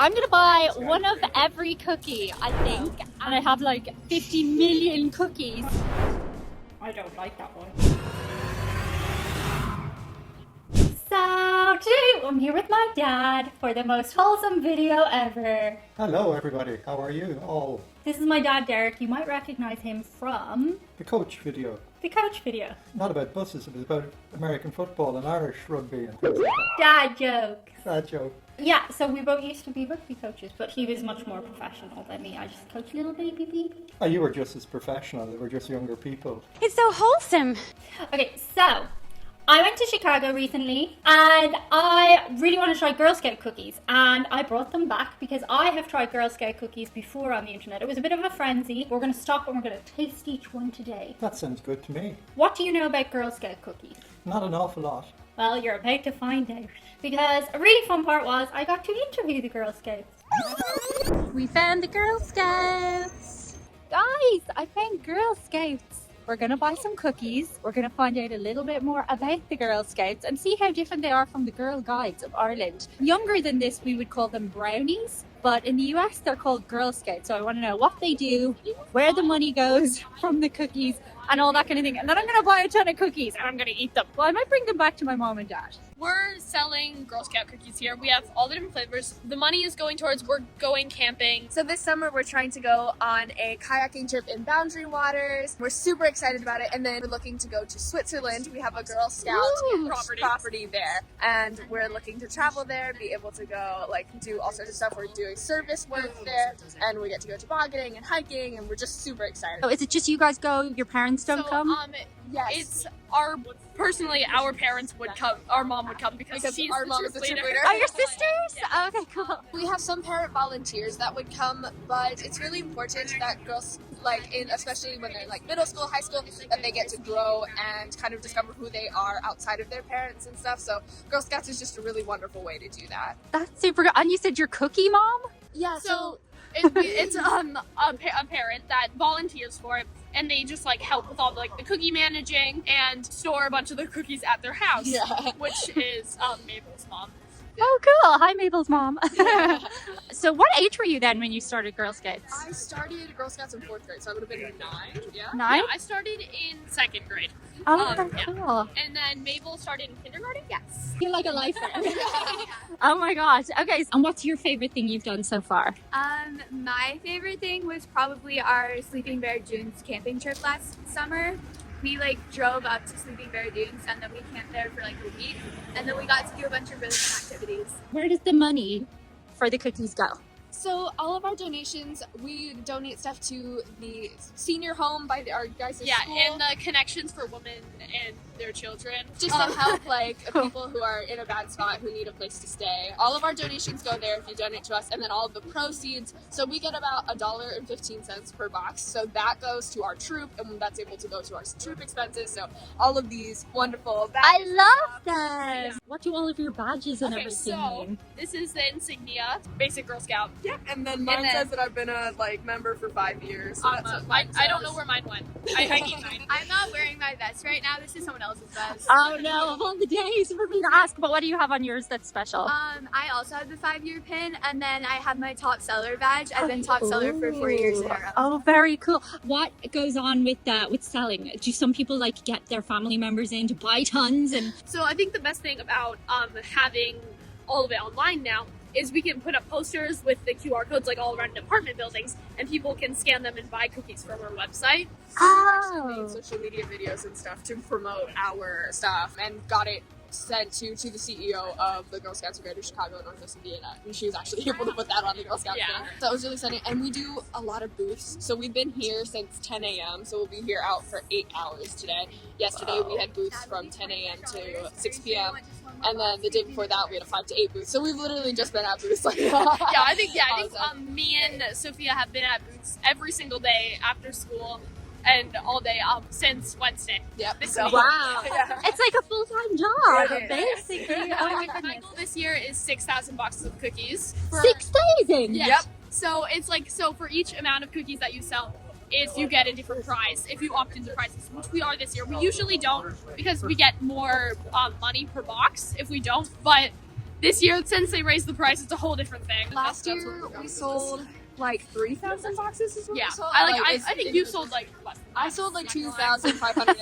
I'm gonna buy one of every cookie, I think, and I have like 50 million cookies. I don't like that one. So today I'm here with my dad for the most wholesome video ever. Hello everybody, how are you all? This is my dad Derek. You might recognize him from The coach video. the coach video. Not about buses, it was about American football and Irish rugby and things like that. Dad joke. Sad joke. Yeah, so we both used to be rugby coaches, but he was much more professional than me. I just coach little baby people. Oh, you were just as professional, they were just younger people. It's so wholesome. Okay, so I went to Chicago recently and I really want to try Girl Scout cookies, and I brought them back because I have tried Girl Scout cookies before on the internet. It was a bit of a frenzy. We're going to stop and we're going to taste each one today. That sounds good to me. What do you know about Girl Scout cookies? Not an awful lot. Well, you're about to find out. Because a really fun part was I got to interview the Girl Scouts. We found the Girl Scouts. Guys, I found Girl Scouts. We're going to buy some cookies. We're going to find out a little bit more about the Girl Scouts and see how different they are from the Girl Guides of Ireland. Younger than this, we would call them brownies, but in the US, they're called Girl Scouts. So I want to know what they do, where the money goes from the cookies, and all that kind of thing. And then I'm going to buy a ton of cookies and I'm going to eat them. Well, I might bring them back to my mom and dad. We're selling Girl Scout cookies here. We have all the different flavors. The money is going towards we're going camping. So this summer we're trying to go on a kayaking trip in Boundary Waters. We're super excited about it, and then we're looking to go to Switzerland. We have a Girl Scout property there, and we're looking to travel there, be able to go do all sorts of stuff. We're doing service work there, and we get to go tobogganing and hiking, and we're just super excited. Oh, is it just you guys go? Your parents don't come? Yes. It's our parents would come, our mom would come because she's our the mom is the troop troop leader. leader. Oh, your sisters? Oh, okay, cool. We have some parent volunteers that would come, but it's really important that girls, especially when they're middle school, high school, that they get to grow and kind of discover who they are outside of their parents and stuff. So Girl Scouts is just a really wonderful way to do that. That's super good. And you said your cookie mom? Yeah. So it's a parent that volunteers for it, and they just help with all the cookie managing and store a bunch of the cookies at their house, which is Mabel's mom. Oh, cool. Hi, Mabel's mom. So what age were you then when you started Girl Scouts? I started Girl Scouts in 4th grade, so I would have been 9. Yeah. 9? Yeah, I started in 2nd grade. Oh, very yeah. cool. And then Mabel started in kindergarten? Yes. You're like a lifer. Oh my gosh. Okay. And what's your favorite thing you've done so far? My favorite thing was probably our Sleeping Bear Dunes camping trip last summer. We drove up to Sleeping Bear Dunes and then we camped there for a week, and then we got to do a bunch of really fun activities. Where does the money for the cookies go? So all of our donations, we donate stuff to the senior home by our guys' school. And the Connections for Women and Their Children. Just to help people who are in a bad spot who need a place to stay. All of our donations go there if you donate to us, and then all of the proceeds. So we get about $1.15 per box. So that goes to our troop, and that's able to go to our troop expenses. So all of these wonderful badges. I love them. What do all of your badges and everything So mean? this is the insignia, basic Girl Scout. Yeah, and then mine says that I've been a member for 5 years. So that's what mine I don't says. know where mine went. I need mine. I'm not wearing my vest right now. This is someone else's vest. Oh no, of all the days for me to ask, but what do you have on yours that's special? I also have the 5-year pin, and then I have my top seller badge. I've been top seller for 4 years in a row. Oh, very cool. What goes on with selling? Do some people get their family members in to buy tons? And So I think the best thing about having all of it online now is we can put up posters with the QR codes all around apartment buildings, and people can scan them and buy cookies from our website. Made social media videos and stuff to promote our stuff, and got it sent to the CEO of the Girl Scouts of Greater Chicago, Northwest Indiana, and she was actually able to put that on the Girl Scout thing. So that was really exciting. And we do a lot of booths. So we've been here since 10 a.m. So we'll be here out for 8 hours today. Yesterday we had booths from 10 a.m. to 6 p.m. And then the day before that we had a 5 to 8 booth. So we've literally just been at booths. I think me and Sophia have been at booths every single day after school and all day since Wednesday. Yep. This So, week. wow, Yeah. it's like a full-time job, basically. Oh my My goodness. goal this year is 6,000 boxes of cookies. 6,000. Yeah. Yep. So it's so for each amount of cookies that you sell, you get a different prize if you opt into prizes, which we are this year. We usually don't because we get more money per box if we don't, but This year, since they raised the price, it's a whole different thing. Last year we sold like 3,000 boxes. Is what Yeah, we sold. I think you sold like less. I sold like 2,500.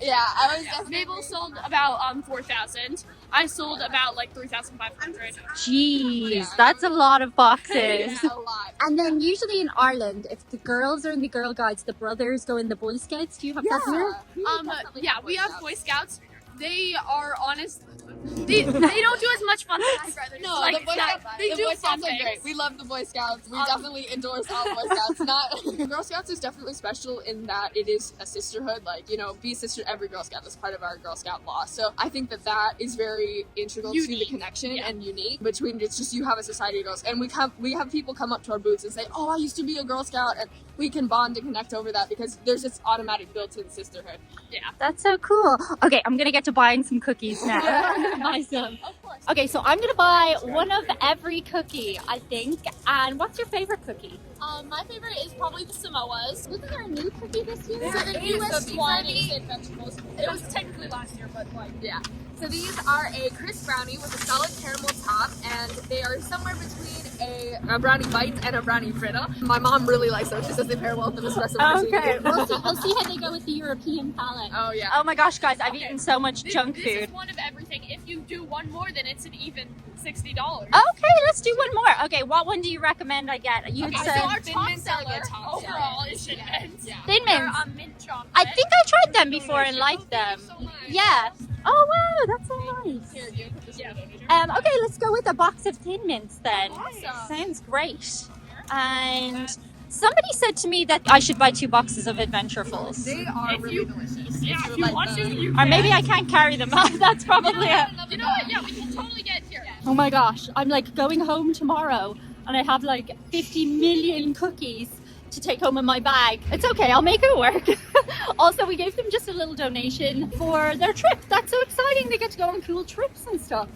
Yeah, I was definitely. Mabel sold about 4,000. I sold about like 3,500. Jeez, Yeah. that's a lot of boxes. Yeah, a lot. And then usually in Ireland, if the girls are in the Girl Guides, the brothers go in the Boy Scouts. Do you have that here? Yeah, we have Boy Scouts. They are honest. They don't do as much fun as brothers. No, like, the Boy Scouts, they the do Boy fun Scouts are things. great. We love the Boy Scouts. We definitely endorse all Boy Scouts. Not Girl Scouts is definitely special in that it is a sisterhood. Like, you know, be a sister to every Girl Scout. That's part of our Girl Scout law. So I think that is very integral to the connection and unique between just you have a society of girls. And we have people come up to our booths and say, "Oh, I used to be a Girl Scout," and we can bond and connect over that because there's this automatic built-in sisterhood. Yeah. That's so cool. Okay, I'm gonna get to buying some cookies now. Buy some. Of course. Okay, so I'm gonna buy one of every cookie, I think. And what's your favorite cookie? My favorite is probably the Samoas. Wasn't there a new cookie this year? So the newest one is in vegetables. It was technically last year, but like Yeah. So these are a crisp brownie with a solid caramel top, and they are somewhere between a brownie bite and a brownie fritter. My mom really likes them. She says they pair well with an espresso martini. Okay, we'll see how they go with the European palate. Oh yeah. Oh my gosh, guys, I've eaten so much junk this food. is one of everything. If you do one more, then it's an even $60. Okay, let's do one more. Okay, what one do you recommend I get? You Okay, said so our Thin top Mints are seller the top overall seller. is Thin Mints. Yeah. Thin They're Mints. mint chocolate. I think I tried them before and liked them. Thank you so much. Yeah. Oh wow, that's so nice. Here, you put this in the donator. Okay, let's go with a box of Thin Mints then. Awesome. Sounds great. And somebody said to me that I should buy 2 boxes of Adventurefuls. They are If really you- delicious. Yeah, if you want to, you Or can. maybe I can't carry them. That's probably it. You know what? Yeah, we can totally get here. Oh my gosh, I'm like going home tomorrow and I have like 50 million cookies to take home in my bag. It's okay, I'll make it work. Also, we gave them just a little donation for their trip. That's so exciting. They get to go on cool trips and stuff.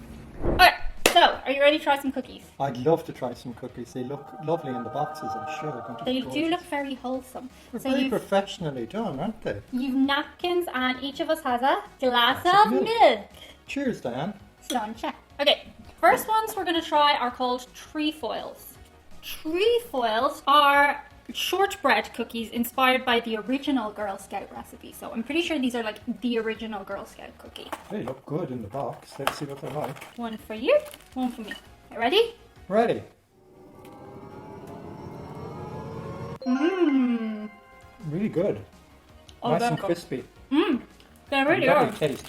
Alright, so are you ready to try some cookies? I'd love to try some cookies. They look lovely in the boxes, I'm sure. They're going to They be do gorgeous. look very wholesome. They're So very you've, professionally done, aren't they? you've napkins and each of us has a glass Glass of of milk. Cheers, Diane. Sláinte. Okay, first ones we're going to try are called treefoils. Treefoils are shortbread cookies inspired by the original Girl Scout recipe. So I'm pretty sure these are like the original Girl Scout cookie. They look good in the box. Let's see what they're like. One for you, one for me. You ready? Ready. Mmm. Really good. Oh, Nice they're and good. crispy. Mmm. They really Lovely are. taste.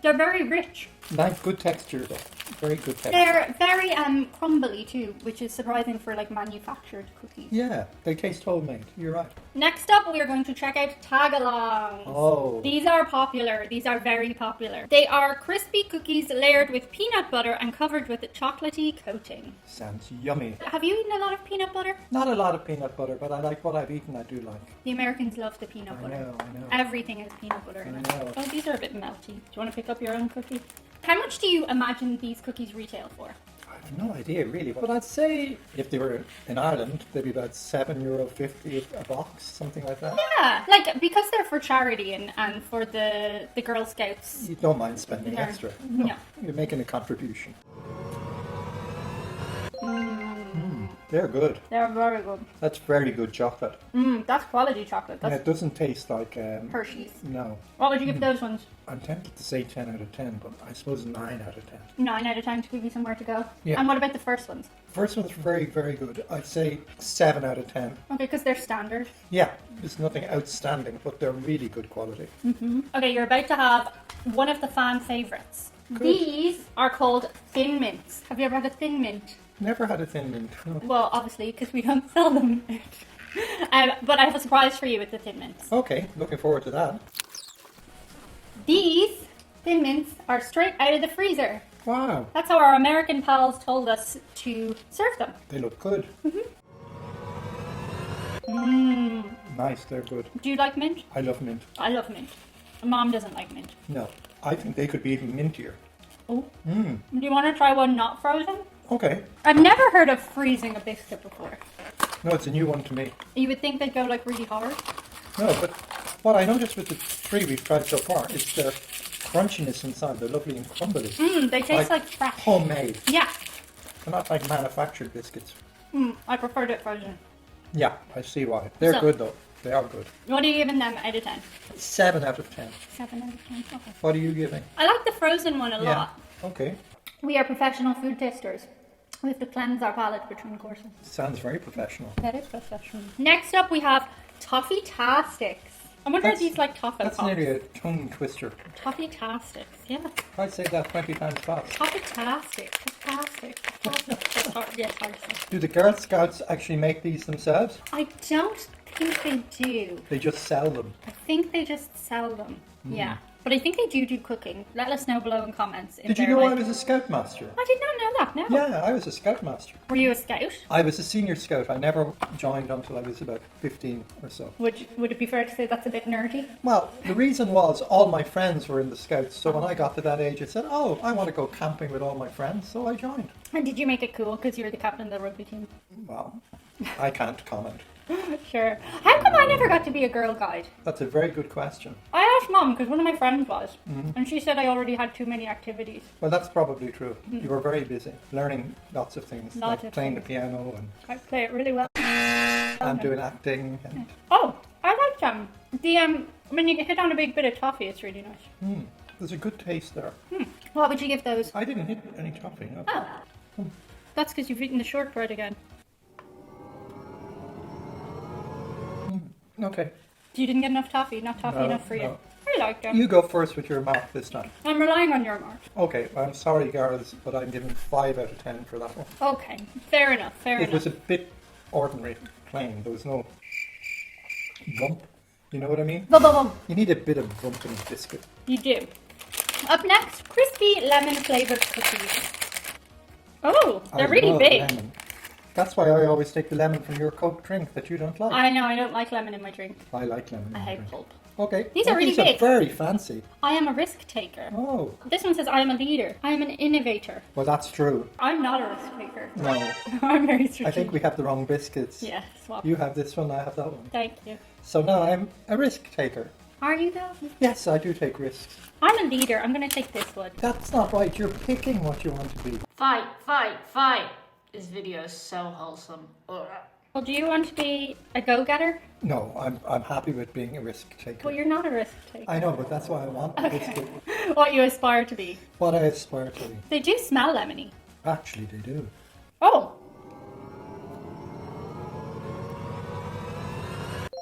They're very rich. Nice, good texture though. Very good texture. They're very crumbly too, which is surprising for like manufactured cookies. Yeah, they taste homemade. You're right. Next up, we are going to check out Tagalongs. Oh. These are popular. These are very popular. They are crispy cookies layered with peanut butter and covered with a chocolatey coating. Sounds yummy. Have you eaten a lot of peanut butter? Not a lot of peanut butter, but I like what I've eaten. I do like. The Americans love the peanut I butter. know. Everything has peanut butter in it. I know. Oh, these are a bit melty. Do you want to pick up your own cookie? How much do you imagine these cookies retail for? I have no idea really, but I'd say if they were in Ireland, they'd be about €7.50 a box, something like that. Yeah, like because they're for charity and for the Girl Scouts. You don't mind spending No. extra. No. You're making a contribution. They're good. They're very good. That's very good chocolate. That's quality chocolate. And That's it doesn't taste like Hershey's. no. What would you give those ones? I'm tempted to say 10 out of 10, but I suppose 9 out of 10. 9 out of 10 to give you somewhere to go. Yeah. And what about the first ones? First one's very, very good. I'd say 7 out of 10. Okay, because they're standard. Yeah, there's nothing outstanding, but they're really good quality. Okay, you're about to have one of the fan favourites. These are called Thin Mints. Have you ever had a Thin Mint? Never had a Thin Mint. No. Well, obviously, because we don't sell them. But I have a surprise for you with the Thin Mints. Okay, looking forward to that. These Thin Mints are straight out of the freezer. Wow, That's how our American pals told us to serve them. they look good. Nice, they're good. Do you like mint? I love mint. I love mint. Mom doesn't like mint. No, I think they could be even mintier. Oh. Do you want to try one not frozen? Okay. I've never heard of freezing a biscuit before. No, it's a new one to me. You would think they'd go like really hard. No, but what I noticed with the 3 we've tried so far is they're crunchiness inside. They're lovely and crumbly. They taste like fresh. Homemade. Yeah. They're not like manufactured biscuits. I preferred it frozen. Yeah, I see why. They're So- good though. They are good. What are you giving them out of 10? 7 out of 10. 7 out of 10. Okay. What are you giving? I like the frozen one a Yeah. lot. Okay. We are professional food tasters. We have to cleanse our palate between courses. Sounds very professional. Very professional. Next up, we have toffeeastics. I wonder if these like toffee That's pops. nearly a tongue twister. Toffeeastics, yeah. I'd say that 20 times fast. Toffeeastics. That's hard. Yeah, it's hard to say. Do the Girl Scouts actually make these themselves? I don't think they do. They just sell them. I think they just sell them. Yeah. But I think they do cooking. Let us know below in comments. If Did you they're know I like- was a Scoutmaster? I did not know that, no. Yeah, I was a Scoutmaster. Were you a scout? I was a senior Scout. I never joined until I was about 15 or so. Would it be fair to say that's a bit nerdy? Well, the reason was all my friends were in the Scouts, so when I got to that age, I said, oh, I want to go camping with all my friends, so I joined. And did you make it cool because you were the captain of the rugby team? Well, I can't comment. Sure. How come I never got to be a girl guide? That's a very good question. I asked Mum because one of my friends was, and she said I already had too many activities. Well, that's probably true. You were very busy learning lots of things, Lots like of playing the things. piano I play it really well. and doing acting. And, Oh, I like them. When you hit on a big bit of toffee, it's really nice. there's a good taste there. What would you give those? I didn't hit any toffee, no. Oh, that's because you've eaten the shortbread again. Okay. You didn't get enough toffee, not toffee No, enough for you. no. I like them. You go first with your mark this time. I'm relying on your mark. Okay, I'm sorry, girls, but I'm giving 5 out of 10 for that one. Okay, fair enough, fair It enough. was a bit ordinary, plain. There was no bump. You know what I mean? Bum, bum, bum. You need a bit of bump in a biscuit. You do. Up next, crispy lemon flavored cookies. Oh, they're I really love big. lemon. That's why I always take the lemon from your Coke drink that you don't like. I know, I don't like lemon in my drink. I like lemon. I in my hate drink. pulp. Okay. These are really these big. are very fancy. I am a risk taker. Oh, This one says I am a leader. I am an innovator. well, that's true. I'm not a risk taker. No, I'm very strategic. I think we have the wrong biscuits. Yeah, swap. You have this one, I have that one. Thank you. So now I'm a risk taker. Are you though? Yes, I do take risks. I'm a leader. I'm going to take this one. That's not right. You're picking what you want to be. Fight, fight, fight. This video is so wholesome. Ugh. Well, do you want to be a go-getter? No, I'm happy with being a risk taker. Well, you're not a risk taker. I know, but that's why I want the biscuit. What you aspire to be. What I aspire to be. They do smell lemony. Actually, they do. Oh.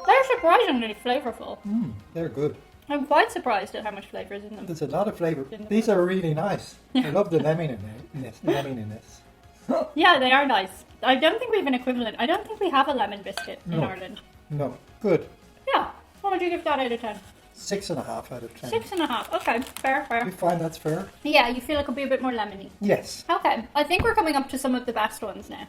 They're surprisingly flavorful. They're good. I'm quite surprised at how much flavour is in them. There's a lot of flavour. These are really nice. I love the lemoniness. Yeah, they are nice. I don't think we have an equivalent. I don't think we have a lemon biscuit in No. Ireland. No, good. Yeah. What would you give that out of 10? 6.5 out of 10. 6.5. Okay, fair, You fair. find that's fair? Yeah, you feel it could be a bit more lemony. Yes. Okay, I think we're coming up to some of the best ones now.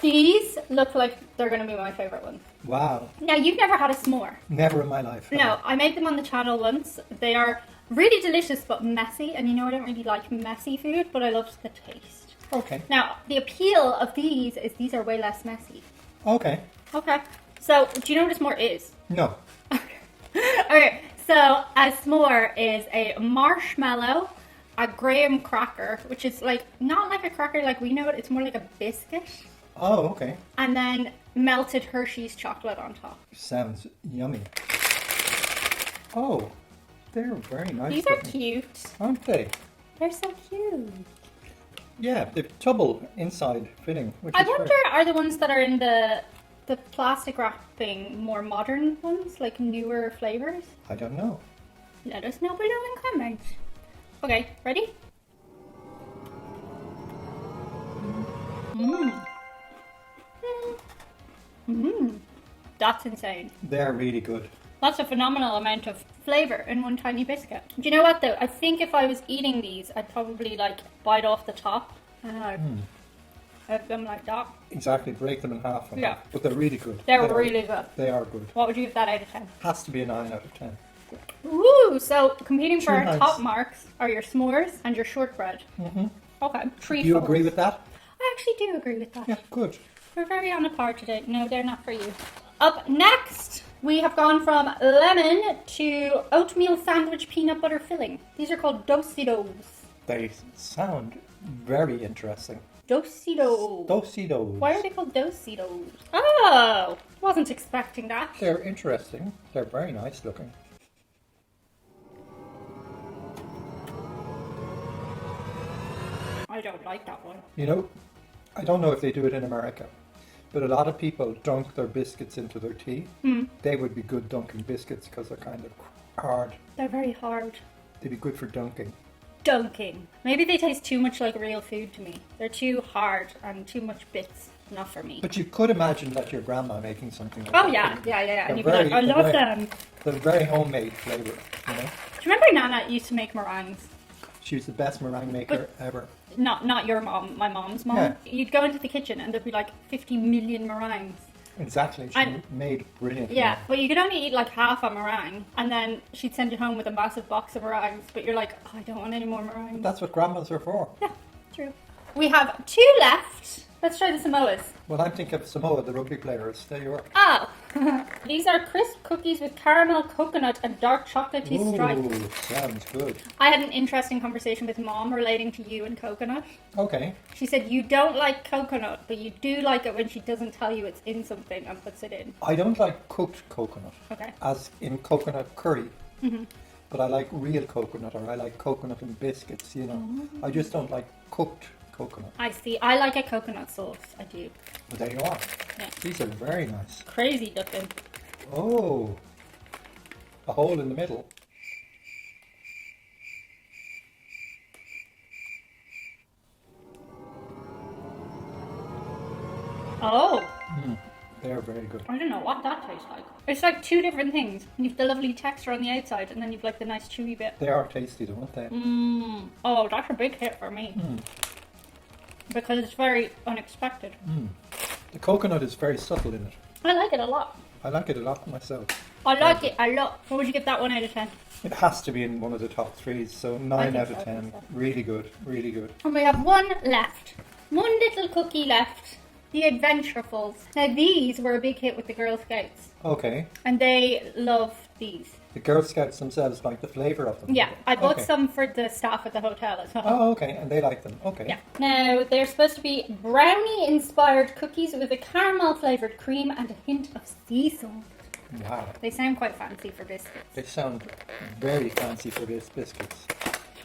These look like they're going to be my favourite ones. Wow. Now, you've never had a s'more. Never in my life. No, I made them on the channel once. They are really delicious but messy, and you know I don't really like messy food, but I love the taste. Okay. Now, the appeal of these is these are way less messy. Okay. Okay, so do you know what a s'more is? No. Okay, so a s'more is a marshmallow, a graham cracker, which is like not like a cracker like we know it, it's more like a biscuit, Oh, okay. and then melted Hershey's chocolate on top. Sounds yummy. Oh, they're very nice. These are looking, cute. aren't they? They're so cute. Yeah, they've double inside fitting, which I is wonder, great. are the ones that are in the plastic wrapping more modern ones, like newer flavors? I don't know. Let us know below in comments. Okay, ready? Mmm. Mmm. That's insane. They're really good. That's a phenomenal amount of flavour in one tiny biscuit. Do you know what though? I think if I was eating these, I'd probably like bite off the top and I'd have them like that. Exactly, break them in half. Yeah. But they're really good. They're They are- really good. They are good. What would you give that out of 10? Has to be a 9 out of 10. Ooh, so competing for Too our nice. top marks are your s'mores and your shortbread. Mm-hmm. Okay, treefoils. Do you agree with that? I actually do agree with that. Yeah, good. We're very on a par today. No, they're not for you. Up next, we have gone from lemon to oatmeal sandwich peanut butter filling. These are called dositos. They sound very interesting. Dositos. Dositos. Why are they called dositos? Oh, wasn't expecting that. They're interesting. They're very nice looking. I don't like that one. You know, I don't know if they do it in America, but a lot of people dunk their biscuits into their tea. They would be good dunking biscuits because they're kind of hard. They're very hard. They'd be good for dunking. Dunking. Maybe they taste too much like real food to me. They're too hard and too much bits. Not for me. But you could imagine that your grandma making something like Oh that. yeah. And They're you'd be like, I love them. They're very homemade flavour, you know. Do you remember Nana used to make meringues? She was the best meringue maker ever. Not your mom, my mom's mom. Yeah. You'd go into the kitchen and there'd be like 50 million meringues. Exactly. She made brilliant. Yeah, but you could only eat like half a meringue, and then she'd send you home with a massive box of meringues, but you're like, oh, I don't want any more meringues. That's what grandmas are for. Yeah, true. We have 2 left. Let's try the Samoas. Well, I'm thinking of Samoa, the rugby players. There you are. Oh, these are crisp cookies with caramel, coconut, and dark chocolatey stripes. Ooh, sounds good. I had an interesting conversation with Mom relating to you and coconut. Okay. She said you don't like coconut, but you do like it when she doesn't tell you it's in something and puts it in. I don't like cooked coconut. Okay. As in coconut curry. But I like real coconut, or I like coconut and biscuits, you know. I just don't like cooked coconut. I see. I like a coconut sauce. I do. But there you are. Yeah. These are very nice. Crazy looking. Oh, a hole in the middle. Oh, They're very good. I don't know what that tastes like. It's like 2 different things. You've the lovely texture on the outside, and then you've like the nice chewy bit. They are tasty, though, aren't they? Oh, that's a big hit for me. Because it's very unexpected. The coconut is very subtle in it. I like it a lot. I like it a lot myself. I like it a lot. What would you give that 1 out of 10? It has to be in one of the top 3s, so 9 out of so, I 10. think so. Really good, really good. And we have 1 left. 1 little cookie left. The Adventurefuls. Now these were a big hit with the Girl Scouts. Okay. And they love these. The Girl Scouts themselves like the flavour of them. Yeah, I bought Okay. some for the staff at the hotel as well. Oh, okay, and they like them. Okay. Yeah. Now, they're supposed to be brownie-inspired cookies with a caramel-flavoured cream and a hint of sea salt. Wow. They sound quite fancy for biscuits. They sound very fancy for these biscuits.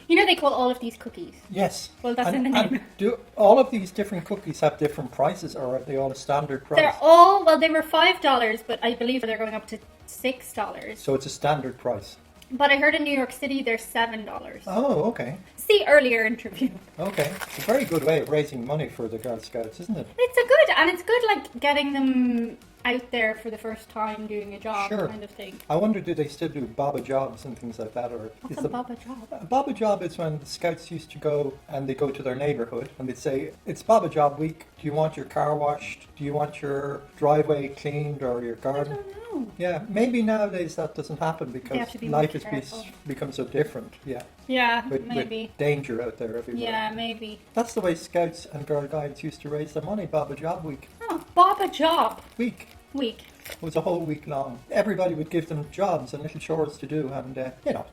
You know they call all of these cookies. Yes. Well, that's and, in the name. and do all of these different cookies have different prices, or are they all a standard price? They're all, well, they were $5, but I believe they're going up to $6. So it's a standard price. But I heard in New York City they're $7. Oh, okay. See earlier interview. Okay. It's a very good way of raising money for the Girl Scouts, isn't it? It's good like getting them out there for the first time doing a job Sure. kind of thing. I wonder, do they still do Baba Jobs and things like that? Or What's is a the- Baba job? A Baba Job is when the Scouts used to go and they go to their neighbourhood and they'd say, it's Baba Job week. Do you want your car washed? Do you want your driveway cleaned or your I garden? don't know. Yeah, maybe nowadays that doesn't happen have because to be more life has careful. become so different. Yeah, Yeah, with maybe. danger out there everywhere. Yeah, maybe. That's the way Scouts and Girl Guides used to raise their money. Baba Job week. Oh, Baba job Week. week. It was a whole week long. Everybody would give them jobs and little chores to do, and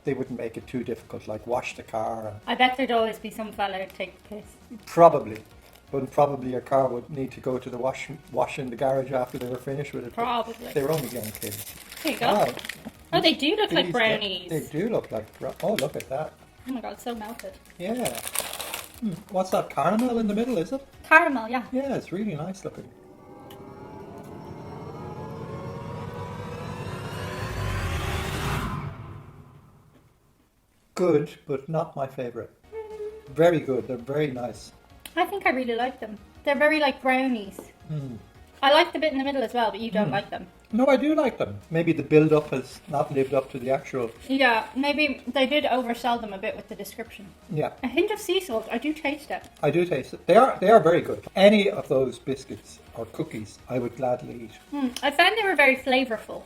they wouldn't make it too difficult, like wash the car. And I bet there'd always be some fella who'd take the piss. probably your car would need to go to the wash in the garage after they were finished with it. but Probably. They were only young kids. There you go. Wow. Oh, they do look like These- brownies. They do look like. Oh, look at that. Oh my god, so melted. Yeah. What's that, caramel in the middle, is it? Caramel, yeah. Yeah, it's really nice looking. Good, but not my favourite. Very good, they're very nice. I think I really like them. They're very like brownies. I like the bit in the middle as well, but you don't like them. No, I do like them. Maybe the build-up has not lived up to the actual... Yeah, maybe they did oversell them a bit with the description. Yeah, A hint of sea salt, I do taste it. I do taste it. They are very good. Any of those biscuits or cookies, I would gladly eat. I found they were very flavourful.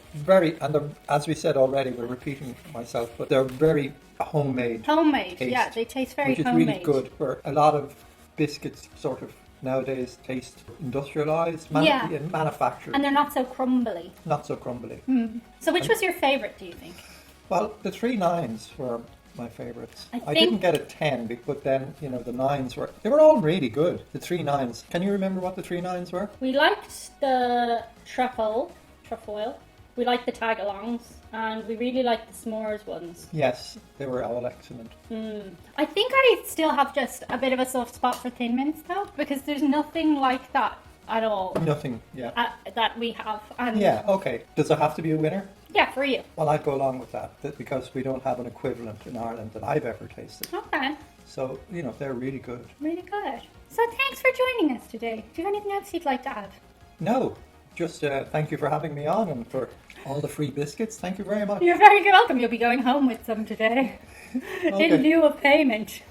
As we said already, we're repeating myself, but they're very homemade. Homemade, Taste, yeah, they taste very which is homemade. really good, where a lot of biscuits sort of nowadays taste industrialized, Yeah. manufactured, And they're not so crumbly. not so crumbly. So which was your favourite, do you think? Well, the 3 nines were my favourites. I I think- didn't get a 10, but then, the 9s they were all really good. The 3 nines. Can you remember what the 3 nines were? We liked the trefoil. We liked the Tagalongs, and we really liked the s'mores ones. Yes, they were all excellent. I think I still have just a bit of a soft spot for Thin Mints though, because there's nothing like that at all Nothing, yeah. that we have. And Yeah, okay. Does there have to be a winner? yeah, for you. Well, I'd go along with that because we don't have an equivalent in Ireland that I've ever tasted. Okay, So, they're really good. really good. So thanks for joining us today. Do you have anything else you'd like to add? No, just thank you for having me on and for all the free biscuits. Thank you very much. You're very welcome. You'll be going home with some today Okay. in lieu of payment.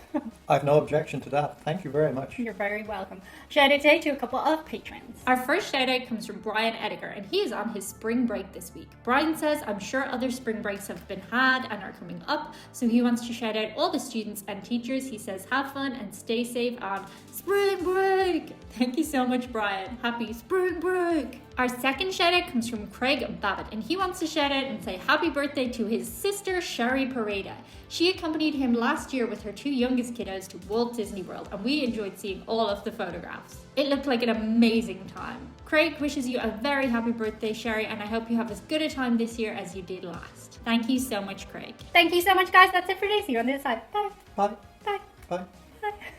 I've no objection to that. Thank you very much. You're very welcome. Shout out today to a couple of patrons. Our first shout out comes from Brian Edgar, and he is on his spring break this week. Brian says, I'm sure other spring breaks have been had and are coming up, so he wants to shout out all the students and teachers. He says, have fun and stay safe on spring break. Thank you so much, Brian. Happy spring break. Our second shout out comes from Craig Babbitt, and he wants to shout out and say happy birthday to his sister, Sherry Pareda. She accompanied him last year with her 2 youngest kiddos to Walt Disney World, and we enjoyed seeing all of the photographs. It looked like an amazing time. Craig wishes you a very happy birthday, Sherry, and I hope you have as good a time this year as you did last. Thank you so much, Craig. Thank you so much, guys. That's it for today. See you on the other side. Bye. Bye. Bye. Bye. Bye.